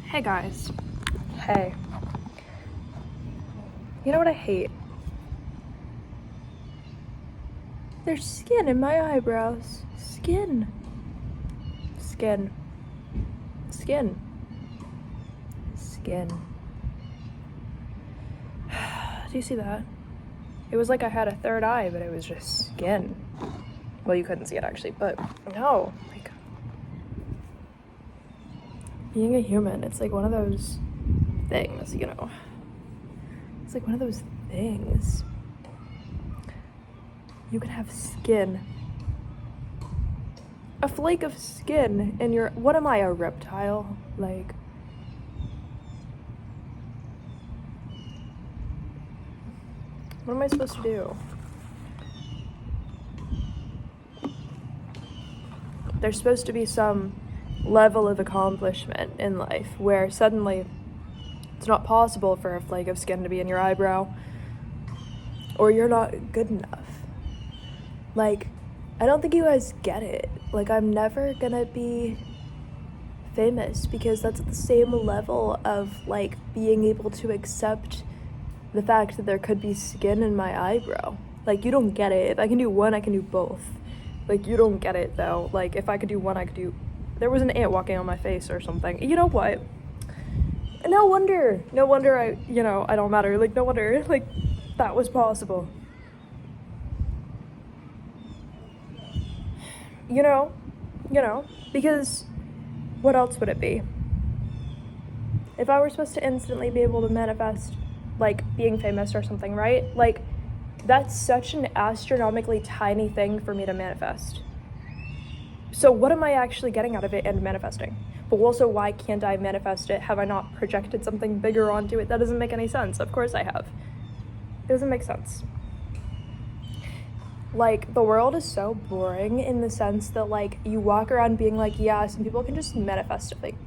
Hey guys. Hey. You know what I hate? There's skin in my eyebrows. Skin. Skin. Skin. Skin. Do you see that? It was like I had a third eye, but it was just skin. Well, you couldn't see it actually, but no. Like, being a human, it's like one of those things, you know? It's like one of those things. You can have skin. A flake of skin in your... What am I, a reptile? Like... What am I supposed to do? There's supposed to be some level of accomplishment in life where suddenly it's not possible for a flake of skin to be in your eyebrow, or you're not good enough. Like, I don't think you guys get it. Like, I'm never gonna be famous because that's at the same level of, like, being able to accept the fact that there could be skin in my eyebrow. Like, you don't get it. If I can do one, I can do both. Like, you don't get it, though. Like, if I could do one, I could do... There was an ant walking on my face or something. You know what? No wonder I don't matter. Like, no wonder, like, that was possible. You know, because what else would it be? If I were supposed to instantly be able to manifest, like, being famous or something, right? Like, that's such an astronomically tiny thing for me to manifest. So what am I actually getting out of it and manifesting? But also, why can't I manifest it? Have I not projected something bigger onto it? That doesn't make any sense. Of course I have. It doesn't make sense. Like, the world is so boring in the sense that, like, you walk around being like, yeah, some people can just manifest it. Like,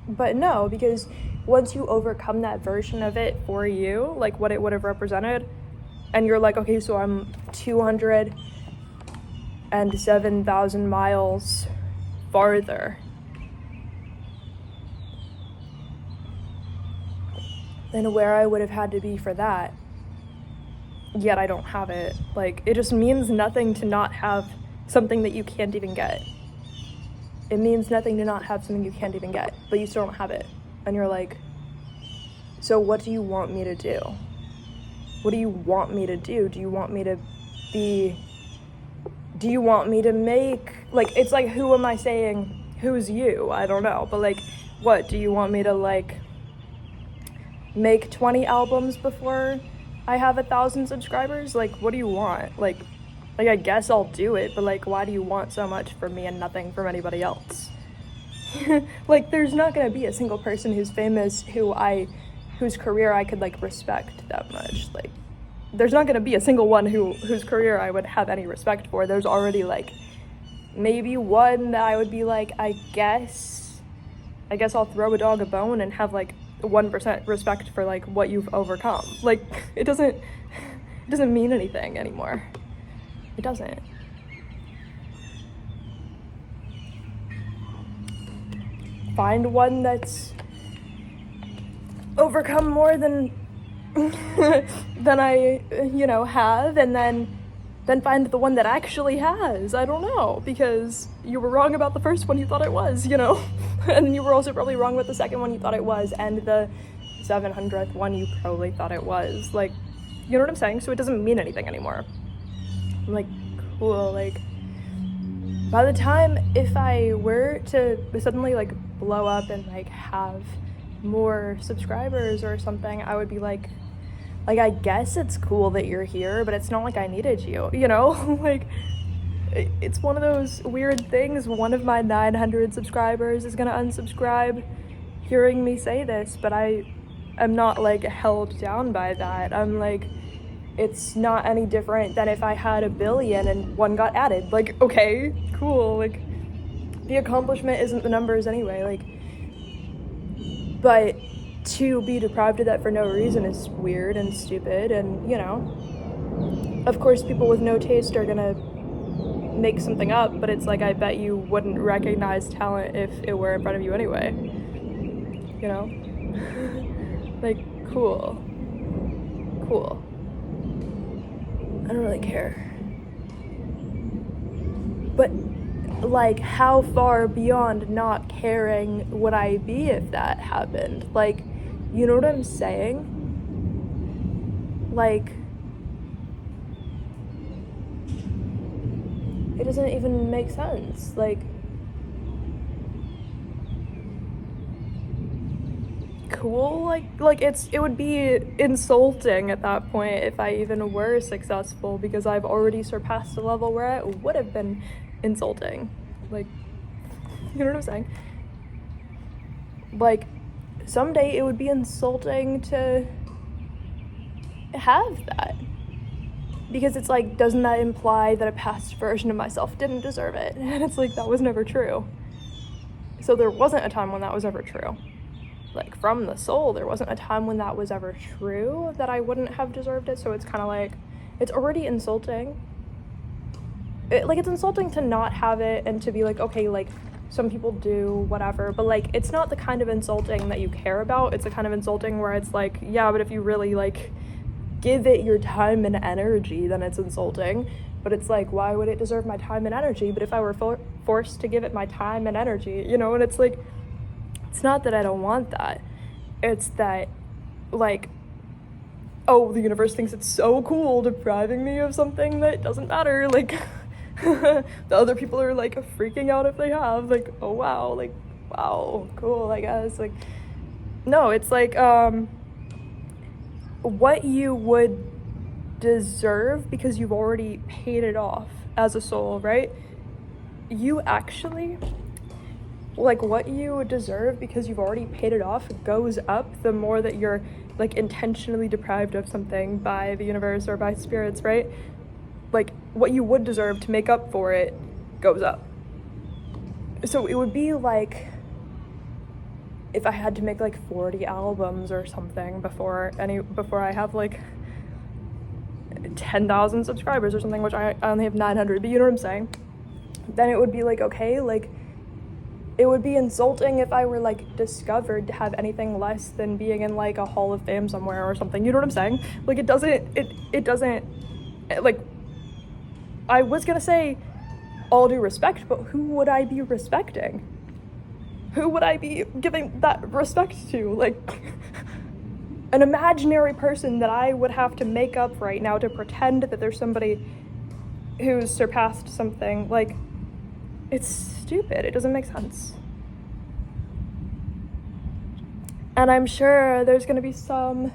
but no, because once you overcome that version of it for you, like what it would have represented, and you're like, okay, so I'm 207,000 miles farther than where I would have had to be for that, yet I don't have it. Like, it just means nothing to not have something that you can't even get. It means nothing to not have something you can't even get, but you still don't have it. And you're like, so what do you want me to do? What do you want me to do? Do you want me to make, like, it's like, who am I saying, who's you? I don't know, but like, what, do you want me to, like, make 20 albums before I have 1,000 subscribers? Like, what do you want? Like, I guess I'll do it, but like, why do you want so much from me and nothing from anybody else? Like, there's not gonna be a single person who's famous whose career I could, like, respect that much. Like, there's not gonna be a single one whose career I would have any respect for. There's already, like, maybe one that I would be like, I guess I'll throw a dog a bone and have, like, 1% respect for, like, what you've overcome. Like, it doesn't mean anything anymore. It doesn't. Find one that's overcome more than I, have, and then find the one that actually has. I don't know, because you were wrong about the first one you thought it was, and you were also probably wrong with the second one you thought it was, and the 700th one you probably thought it was. Like, you know what I'm saying? So it doesn't mean anything anymore. I'm like, cool, like, by the time, if I were to suddenly, like, blow up and, like, have more subscribers or something, I would be like, I guess it's cool that you're here, but it's not like I needed you, Like, it's one of those weird things. One of my 900 subscribers is gonna unsubscribe hearing me say this, but I'm not, like, held down by that. I'm like, it's not any different than if I had 1 billion and one got added. Like, okay, cool. Like, the accomplishment isn't the numbers anyway. Like, but to be deprived of that for no reason is weird and stupid. And, of course, people with no taste are gonna make something up, but it's like, I bet you wouldn't recognize talent if it were in front of you anyway. you know? Like, cool. I don't really care. But, like, how far beyond not caring would I be if that happened? Like, you know what I'm saying? Like, it doesn't even make sense. Like, cool? Like it would be insulting at that point if I even were successful, because I've already surpassed a level where it would have been insulting. Like, you know what I'm saying? Like, someday it would be insulting to have that, because it's like, doesn't that imply that a past version of myself didn't deserve it? And it's like, that was never true. So there wasn't a time when that was ever true. Like, from the soul, there wasn't a time when that was ever true, that I wouldn't have deserved it. So it's kind of like, it's already insulting. It's insulting to not have it and to be like, okay, like, some people do whatever, but like, it's not the kind of insulting that you care about. It's the kind of insulting where it's like, yeah, but if you really like give it your time and energy, then it's insulting. But it's like, why would it deserve my time and energy? But if I were forced to give it my time and energy, you know, and it's like, it's not that I don't want that. It's that, like, oh, the universe thinks it's so cool depriving me of something that doesn't matter. Like, the other people are, like, freaking out if they have. Like, oh, wow. Like, wow, cool, I guess. Like, no, it's like, what you would deserve because you've already paid it off as a soul, right? You actually... like, what you deserve because you've already paid it off goes up the more that you're, like, intentionally deprived of something by the universe or by spirits, right? Like, what you would deserve to make up for it goes up. So it would be like, if I had to make, like, 40 albums or something before I have, like, 10,000 subscribers or something, which I only have 900, but you know what I'm saying? Then it would be like, okay, like, it would be insulting if I were, like, discovered to have anything less than being in, like, a Hall of Fame somewhere or something. You know what I'm saying? Like, it doesn't, like, I was gonna say all due respect, but who would I be respecting? Who would I be giving that respect to? Like, an imaginary person that I would have to make up right now to pretend that there's somebody who's surpassed something. Like, it's stupid. It doesn't make sense. And I'm sure there's going to be some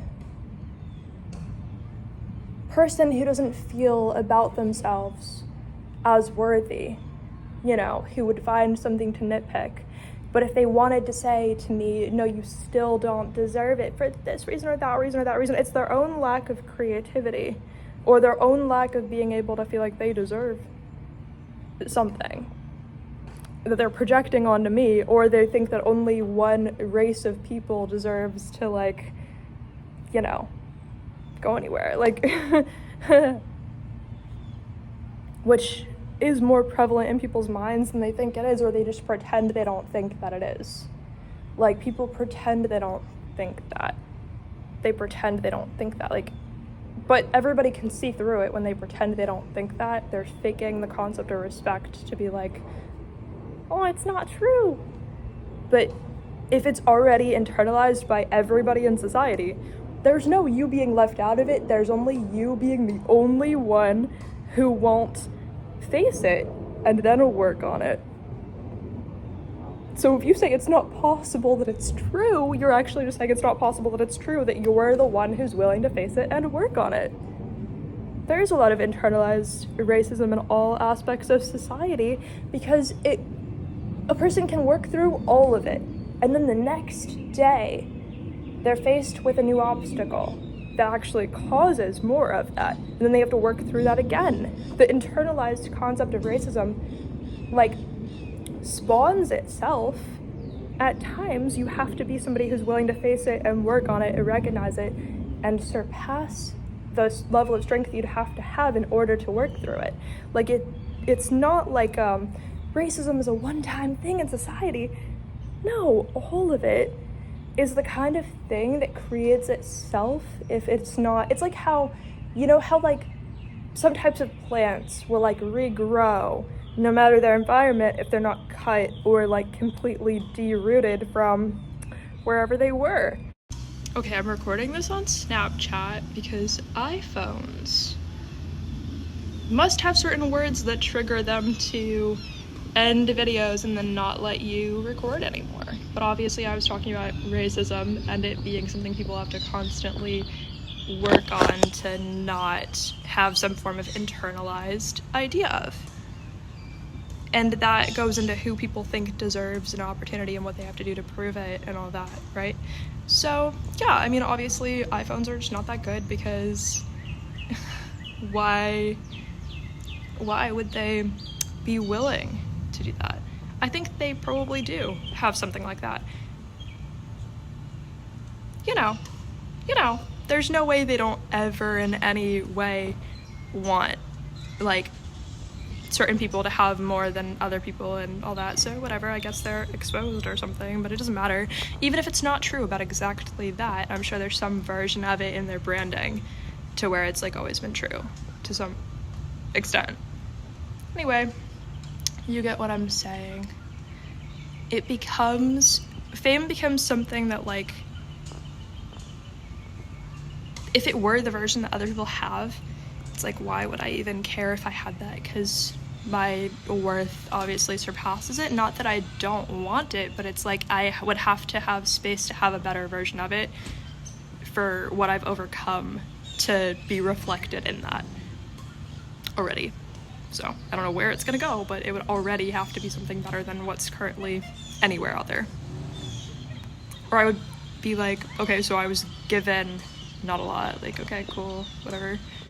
person who doesn't feel about themselves as worthy, you know, who would find something to nitpick. But if they wanted to say to me, no, you still don't deserve it for this reason or that reason or that reason, it's their own lack of creativity or their own lack of being able to feel like they deserve something that they're projecting onto me, or they think that only one race of people deserves to, like, you know, go anywhere. Like, which is more prevalent in people's minds than they think it is, or they just pretend they don't think that it is. Like, people pretend they don't think that. They pretend they don't think that. Like, but everybody can see through it when they pretend they don't think that. They're faking the concept of respect to be like, oh, it's not true. But if it's already internalized by everybody in society, there's no you being left out of it. There's only you being the only one who won't face it and then will work on it. So if you say it's not possible that it's true, you're actually just saying it's not possible that it's true, that you're the one who's willing to face it and work on it. There's a lot of internalized racism in all aspects of society because a person can work through all of it, and then the next day they're faced with a new obstacle that actually causes more of that, and then they have to work through that again. The internalized concept of racism, like, spawns itself. At times you have to be somebody who's willing to face it and work on it and recognize it and surpass the level of strength you'd have to have in order to work through it. Like, it's not like racism is a one-time thing in society. No, all of it is the kind of thing that creates itself if it's not, it's like how, you know how like some types of plants will like regrow no matter their environment if they're not cut or like completely derooted from wherever they were. Okay, I'm recording this on Snapchat because iPhones must have certain words that trigger them to end videos and then not let you record anymore. But obviously I was talking about racism and it being something people have to constantly work on to not have some form of internalized idea of. And that goes into who people think deserves an opportunity and what they have to do to prove it and all that, right? So yeah, I mean, obviously iPhones are just not that good because why would they be willing to do that? I think they probably do have something like that. You know, there's no way they don't ever in any way want like certain people to have more than other people and all that, so whatever, I guess they're exposed or something, but it doesn't matter. Even if it's not true about exactly that, I'm sure there's some version of it in their branding to where it's like always been true to some extent. Anyway, you get what I'm saying. Fame becomes something that like, if it were the version that other people have, it's like, why would I even care if I had that? Because my worth obviously surpasses it. Not that I don't want it, but it's like I would have to have space to have a better version of it for what I've overcome to be reflected in that already. So I don't know where it's gonna go, but it would already have to be something better than what's currently anywhere out there. Or I would be like, okay, so I was given not a lot, like, okay, cool, whatever.